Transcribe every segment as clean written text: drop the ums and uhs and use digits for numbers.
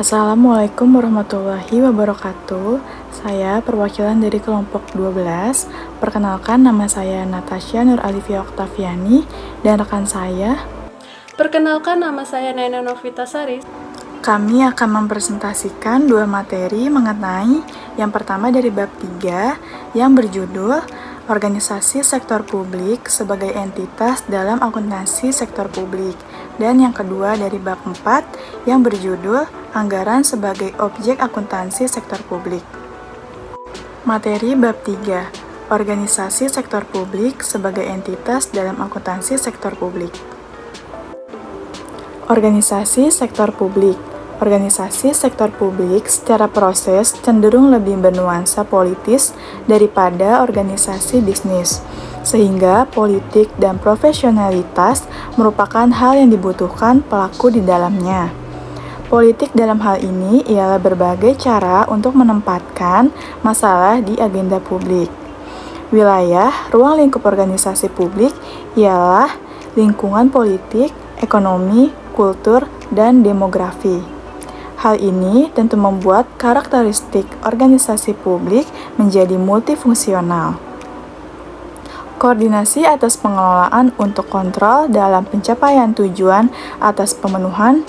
Assalamualaikum warahmatullahi wabarakatuh. Saya perwakilan dari kelompok 12. Perkenalkan, nama saya Natasha Nur Alifia Oktaviani dan rekan saya. Perkenalkan, nama saya Nena Novita Sari. Kami akan mempresentasikan dua materi mengenai yang pertama dari bab 3 yang berjudul Organisasi Sektor Publik sebagai entitas dalam akuntansi sektor publik, dan yang kedua dari bab 4 yang berjudul Anggaran sebagai objek akuntansi sektor publik. Materi bab 3, Organisasi Sektor Publik sebagai entitas dalam akuntansi sektor publik. Organisasi sektor publik. Organisasi sektor publik secara proses cenderung lebih bernuansa politis daripada organisasi bisnis, sehingga politik dan profesionalitas merupakan hal yang dibutuhkan pelaku di dalamnya. Politik dalam hal ini ialah berbagai cara untuk menempatkan masalah di agenda publik. Wilayah ruang lingkup organisasi publik ialah lingkungan politik, ekonomi, kultur, dan demografi. Hal ini tentu membuat karakteristik organisasi publik menjadi multifungsional. Koordinasi atas pengelolaan untuk kontrol dalam pencapaian tujuan atas pemenuhan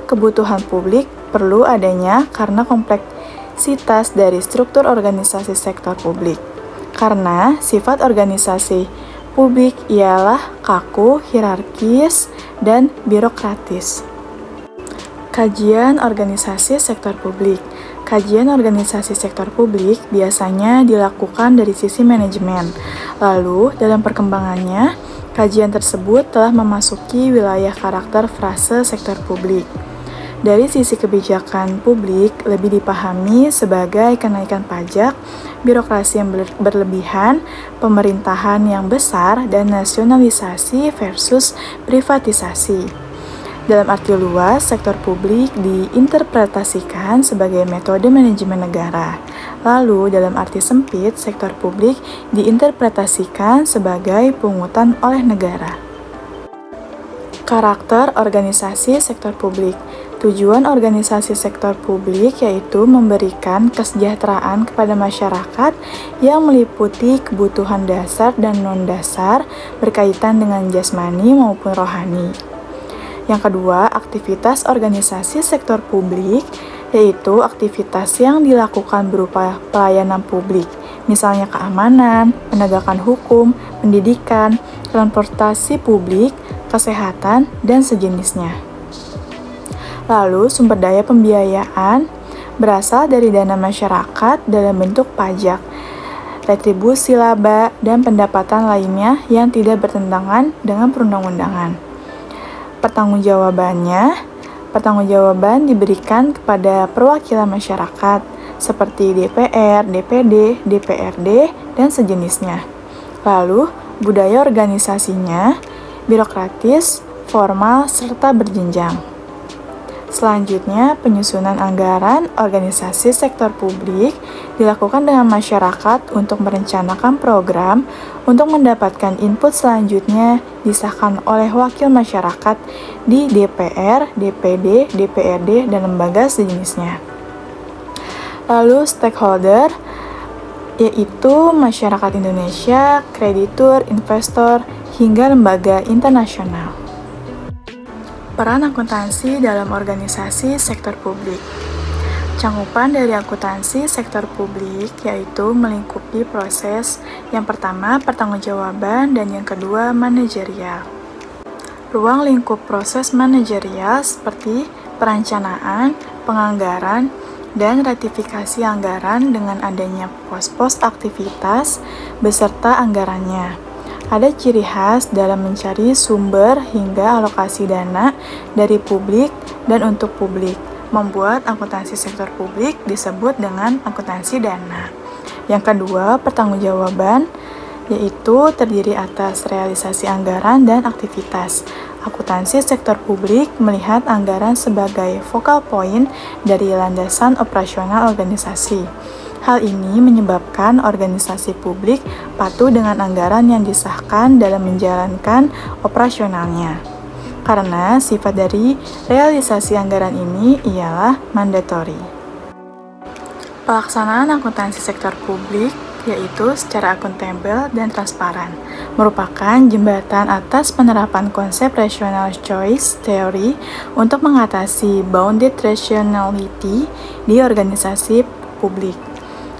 kebutuhan publik perlu adanya karena kompleksitas dari struktur organisasi sektor publik. Karena sifat organisasi publik ialah kaku, hierarkis, dan birokratis. Kajian organisasi sektor publik. Kajian organisasi sektor publik biasanya dilakukan dari sisi manajemen. Lalu, dalam perkembangannya, kajian tersebut telah memasuki wilayah karakter frase sektor publik. Dari sisi kebijakan publik lebih dipahami sebagai kenaikan pajak, birokrasi yang berlebihan, pemerintahan yang besar, dan nasionalisasi versus privatisasi. Dalam arti luas, sektor publik diinterpretasikan sebagai metode manajemen negara. Lalu, dalam arti sempit, sektor publik diinterpretasikan sebagai pungutan oleh negara. Karakter organisasi sektor publik. Tujuan organisasi sektor publik yaitu memberikan kesejahteraan kepada masyarakat yang meliputi kebutuhan dasar dan non-dasar berkaitan dengan jasmani maupun rohani. Yang kedua, aktivitas organisasi sektor publik yaitu aktivitas yang dilakukan berupa pelayanan publik, misalnya keamanan, penegakan hukum, pendidikan, transportasi publik, kesehatan, dan sejenisnya. Lalu, sumber daya pembiayaan berasal dari dana masyarakat dalam bentuk pajak, retribusi laba, dan pendapatan lainnya yang tidak bertentangan dengan perundang-undangan. Pertanggungjawaban diberikan kepada perwakilan masyarakat seperti DPR, DPD, DPRD, dan sejenisnya. Lalu, budaya organisasinya birokratis, formal, serta berjenjang. Selanjutnya, penyusunan anggaran organisasi sektor publik dilakukan dengan masyarakat untuk merencanakan program untuk mendapatkan input selanjutnya disahkan oleh wakil masyarakat di DPR, DPD, DPRD, dan lembaga sejenisnya. Lalu, stakeholder yaitu masyarakat Indonesia, kreditur, investor, hingga lembaga internasional. Peran akuntansi dalam organisasi sektor publik. Cakupan dari akuntansi sektor publik yaitu melingkupi proses yang pertama pertanggungjawaban dan yang kedua manajerial. Ruang lingkup proses manajerial seperti perencanaan, penganggaran, dan ratifikasi anggaran dengan adanya pos-pos aktivitas beserta anggarannya. Ada ciri khas dalam mencari sumber hingga alokasi dana dari publik dan untuk publik, membuat akuntansi sektor publik disebut dengan akuntansi dana. Yang kedua, pertanggungjawaban, yaitu terdiri atas realisasi anggaran dan aktivitas. Akuntansi sektor publik melihat anggaran sebagai focal point dari landasan operasional organisasi. Hal ini menyebabkan organisasi publik patuh dengan anggaran yang disahkan dalam menjalankan operasionalnya. karena sifat dari realisasi anggaran ini ialah mandatori. Pelaksanaan akuntansi sektor publik yaitu secara akuntabel dan transparan, merupakan jembatan atas penerapan konsep rational choice theory untuk mengatasi bounded rationality di organisasi publik.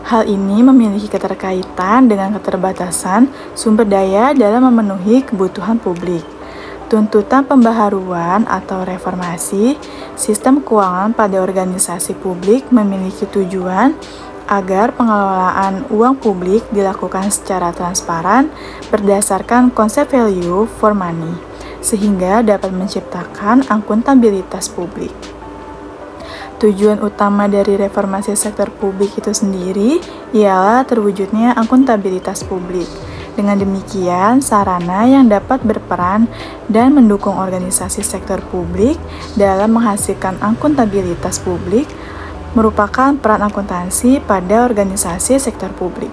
Hal ini memiliki keterkaitan dengan keterbatasan sumber daya dalam memenuhi kebutuhan publik. Tuntutan pembaharuan atau reformasi sistem keuangan pada organisasi publik memiliki tujuan agar pengelolaan uang publik dilakukan secara transparan berdasarkan konsep value for money, sehingga dapat menciptakan akuntabilitas publik. Tujuan utama dari reformasi sektor publik itu sendiri ialah terwujudnya akuntabilitas publik. Dengan demikian, sarana yang dapat berperan dan mendukung organisasi sektor publik dalam menghasilkan akuntabilitas publik merupakan peran akuntansi pada organisasi sektor publik.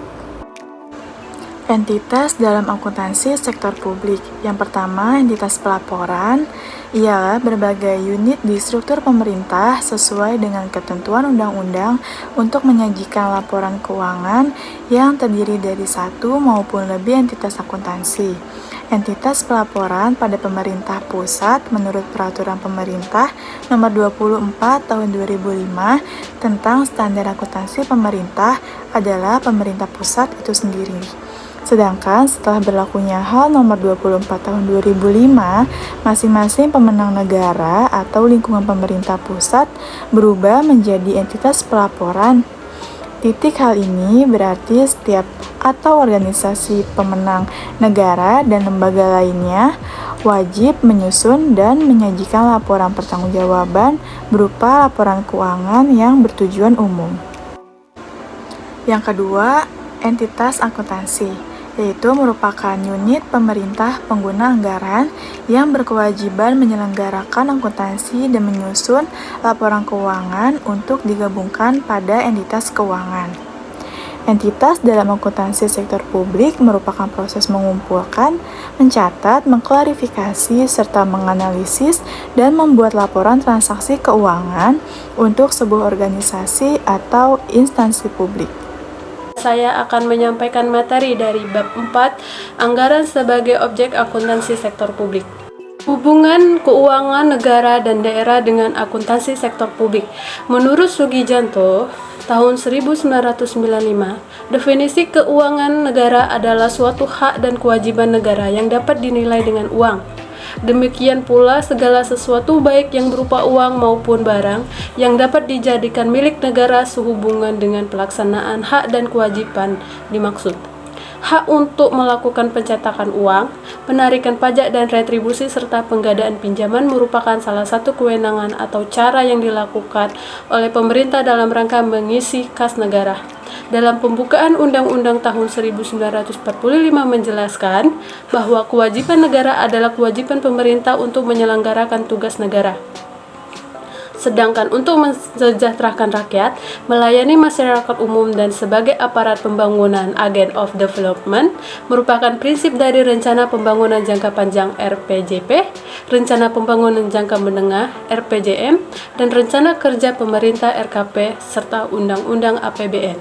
Entitas dalam akuntansi sektor publik. Yang pertama, entitas pelaporan ialah berbagai unit di struktur pemerintah sesuai dengan ketentuan undang-undang untuk menyajikan laporan keuangan yang terdiri dari satu maupun lebih entitas akuntansi. Entitas pelaporan pada pemerintah pusat menurut Peraturan Pemerintah Nomor 24 Tahun 2005 tentang Standar Akuntansi Pemerintah adalah pemerintah pusat itu sendiri. Sedangkan setelah berlakunya Hal Nomor 24 Tahun 2005, masing-masing pemenang negara atau lingkungan pemerintah pusat berubah menjadi entitas pelaporan. Hal ini berarti setiap atau organisasi pemenang negara dan lembaga lainnya wajib menyusun dan menyajikan laporan pertanggungjawaban berupa laporan keuangan yang bertujuan umum. Yang kedua, entitas akuntansi, yaitu merupakan unit pemerintah pengguna anggaran yang berkewajiban menyelenggarakan akuntansi dan menyusun laporan keuangan untuk digabungkan pada entitas keuangan. Entitas dalam akuntansi sektor publik merupakan proses mengumpulkan, mencatat, mengklarifikasi, serta menganalisis dan membuat laporan transaksi keuangan untuk sebuah organisasi atau instansi publik. Saya akan menyampaikan materi dari bab 4, Anggaran sebagai objek akuntansi sektor publik. Hubungan keuangan negara dan daerah dengan akuntansi sektor publik. Menurut Sugijanto, tahun 1995, definisi keuangan negara adalah suatu hak dan kewajiban negara yang dapat dinilai dengan uang. Demikian pula segala sesuatu baik yang berupa uang maupun barang yang dapat dijadikan milik negara sehubungan dengan pelaksanaan hak dan kewajiban dimaksud. Hak untuk melakukan pencetakan uang, penarikan pajak dan retribusi serta penggadaan pinjaman merupakan salah satu kewenangan atau cara yang dilakukan oleh pemerintah dalam rangka mengisi kas negara. Dalam pembukaan Undang-Undang tahun 1945 menjelaskan bahwa kewajiban negara adalah kewajiban pemerintah untuk menyelenggarakan tugas negara. Sedangkan untuk mensejahterakan rakyat, melayani masyarakat umum dan sebagai aparat pembangunan agent of development merupakan prinsip dari Rencana Pembangunan Jangka Panjang RPJP, Rencana Pembangunan Jangka Menengah RPJM, dan Rencana Kerja Pemerintah RKP, serta Undang-Undang APBN.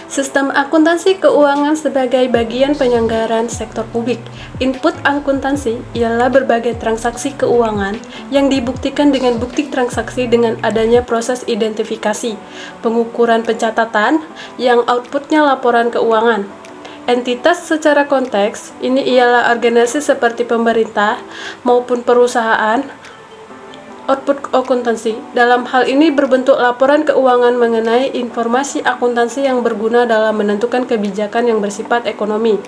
Sistem akuntansi keuangan sebagai bagian penyelenggaraan sektor publik. Input akuntansi ialah berbagai transaksi keuangan yang dibuktikan dengan bukti transaksi dengan adanya proses identifikasi, pengukuran pencatatan, yang outputnya laporan keuangan. Entitas secara konteks ini ialah organisasi seperti pemerintah maupun perusahaan. Output akuntansi dalam hal ini berbentuk laporan keuangan mengenai informasi akuntansi yang berguna dalam menentukan kebijakan yang bersifat ekonomi.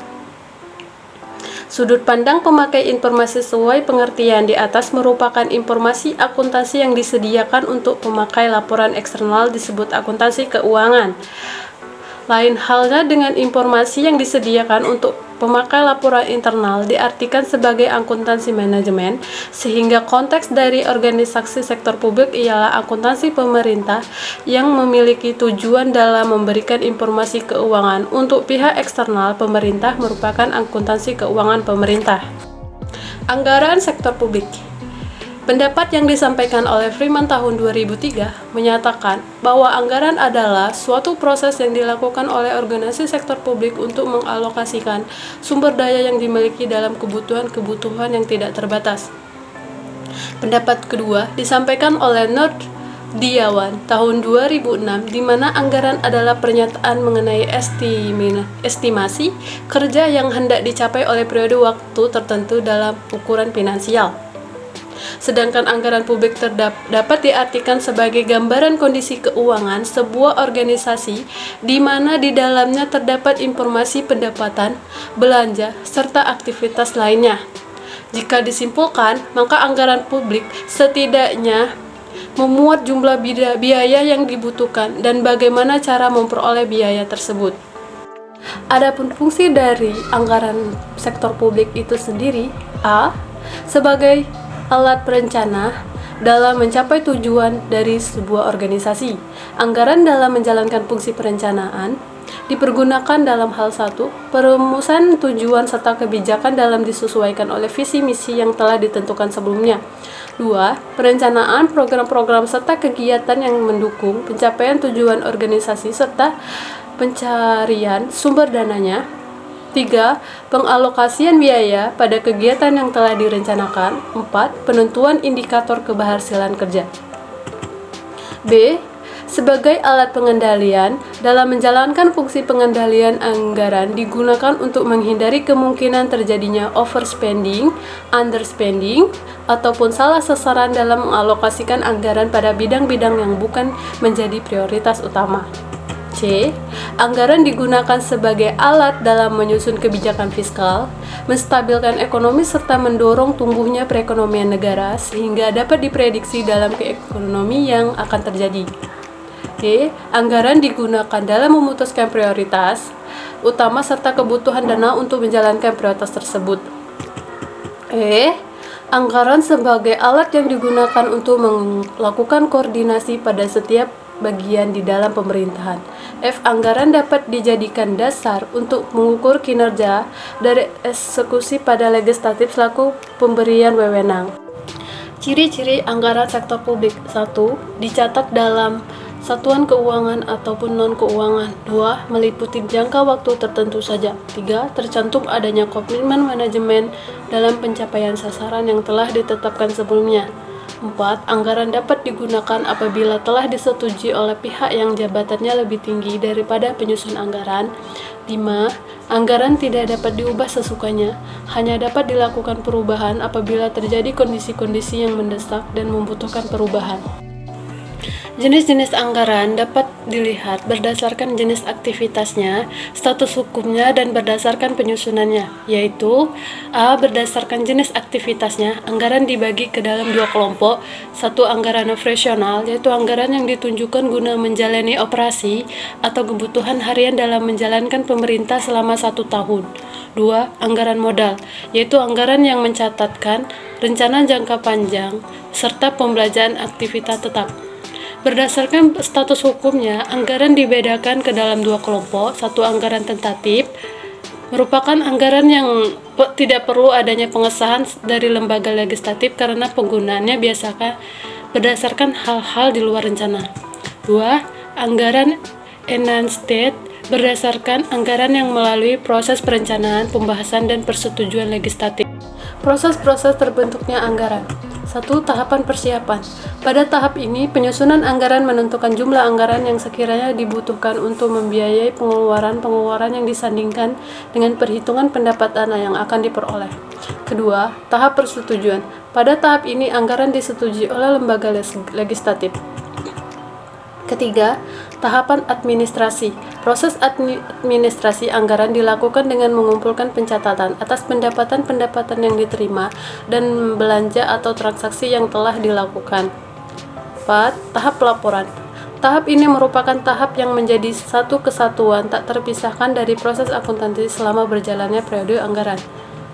Sudut pandang pemakai informasi sesuai pengertian di atas merupakan informasi akuntansi yang disediakan untuk pemakai laporan eksternal disebut akuntansi keuangan. Lain halnya dengan informasi yang disediakan untuk pemakai laporan internal diartikan sebagai akuntansi manajemen, sehingga konteks dari organisasi sektor publik ialah akuntansi pemerintah yang memiliki tujuan dalam memberikan informasi keuangan untuk pihak eksternal pemerintah merupakan akuntansi keuangan pemerintah. Anggaran sektor publik. Pendapat yang disampaikan oleh Freeman tahun 2003 menyatakan bahwa anggaran adalah suatu proses yang dilakukan oleh organisasi sektor publik untuk mengalokasikan sumber daya yang dimiliki dalam kebutuhan-kebutuhan yang tidak terbatas. Pendapat kedua disampaikan oleh Nurdiawan tahun 2006, di mana anggaran adalah pernyataan mengenai estimasi kerja yang hendak dicapai oleh periode waktu tertentu dalam ukuran finansial. Sedangkan anggaran publik dapat diartikan sebagai gambaran kondisi keuangan sebuah organisasi di mana di dalamnya terdapat informasi pendapatan, belanja, serta aktivitas lainnya. Jika disimpulkan, maka anggaran publik setidaknya memuat jumlah biaya yang dibutuhkan dan bagaimana cara memperoleh biaya tersebut. Adapun fungsi dari anggaran sektor publik itu sendiri, A. Sebagai alat perencana dalam mencapai tujuan dari sebuah organisasi. Anggaran dalam menjalankan fungsi perencanaan dipergunakan dalam hal 1. Perumusan tujuan serta kebijakan dalam disesuaikan oleh visi misi yang telah ditentukan sebelumnya. 2. Perencanaan program-program serta kegiatan yang mendukung pencapaian tujuan organisasi serta pencarian sumber dananya. 3. Pengalokasian biaya pada kegiatan yang telah direncanakan. 4. Penentuan indikator keberhasilan kerja. B. Sebagai alat pengendalian, dalam menjalankan fungsi pengendalian anggaran digunakan untuk menghindari kemungkinan terjadinya overspending, underspending, ataupun salah sasaran dalam mengalokasikan anggaran pada bidang-bidang yang bukan menjadi prioritas utama. C. Anggaran digunakan sebagai alat dalam menyusun kebijakan fiskal, menstabilkan ekonomi serta mendorong tumbuhnya perekonomian negara sehingga dapat diprediksi dalam keekonomi yang akan terjadi. D. Anggaran digunakan dalam memutuskan prioritas utama serta kebutuhan dana untuk menjalankan prioritas tersebut. E. Anggaran sebagai alat yang digunakan untuk melakukan koordinasi pada setiap bagian di dalam pemerintahan. F. Anggaran dapat dijadikan dasar untuk mengukur kinerja dari eksekusi pada legislatif selaku pemberian wewenang. Ciri-ciri anggaran sektor publik. 1. Dicatat dalam satuan keuangan ataupun non-keuangan. 2. Meliputi jangka waktu tertentu saja. 3. Tercantum adanya komitmen manajemen dalam pencapaian sasaran yang telah ditetapkan sebelumnya. 4. Anggaran dapat digunakan apabila telah disetujui oleh pihak yang jabatannya lebih tinggi daripada penyusun anggaran. 5. Anggaran tidak dapat diubah sesukanya, hanya dapat dilakukan perubahan apabila terjadi kondisi-kondisi yang mendesak dan membutuhkan perubahan. Jenis-jenis anggaran dapat dilihat berdasarkan jenis aktivitasnya, status hukumnya, dan berdasarkan penyusunannya, yaitu A. Berdasarkan jenis aktivitasnya, anggaran dibagi ke dalam 2 kelompok. 1. Anggaran operasional, yaitu anggaran yang ditunjukkan guna menjalani operasi atau kebutuhan harian dalam menjalankan pemerintah selama 1 tahun. 2. Anggaran modal, yaitu anggaran yang mencatatkan rencana jangka panjang serta pembelanjaan aktivitas tetap. Berdasarkan status hukumnya, anggaran dibedakan ke dalam 2 kelompok. 1. Anggaran tentatif, merupakan anggaran yang tidak perlu adanya pengesahan dari lembaga legislatif karena penggunaannya biasakan berdasarkan hal-hal di luar rencana. 2. Anggaran enacted, berdasarkan anggaran yang melalui proses perencanaan, pembahasan, dan persetujuan legislatif. Proses-proses terbentuknya anggaran. 1. Tahapan persiapan. Pada tahap ini, penyusunan anggaran menentukan jumlah anggaran yang sekiranya dibutuhkan untuk membiayai pengeluaran-pengeluaran yang disandingkan dengan perhitungan pendapatan yang akan diperoleh. Kedua, tahap persetujuan. Pada tahap ini, anggaran disetujui oleh lembaga legislatif. Ketiga, tahapan administrasi. Proses administrasi anggaran dilakukan dengan mengumpulkan pencatatan atas pendapatan-pendapatan yang diterima dan belanja atau transaksi yang telah dilakukan. 4. Tahap pelaporan. Tahap ini merupakan tahap yang menjadi satu kesatuan tak terpisahkan dari proses akuntansi selama berjalannya periode anggaran.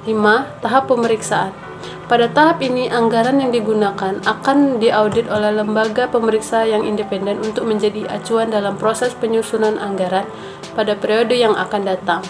5. Tahap pemeriksaan. Pada tahap ini, anggaran yang digunakan akan diaudit oleh lembaga pemeriksa yang independen untuk menjadi acuan dalam proses penyusunan anggaran pada periode yang akan datang.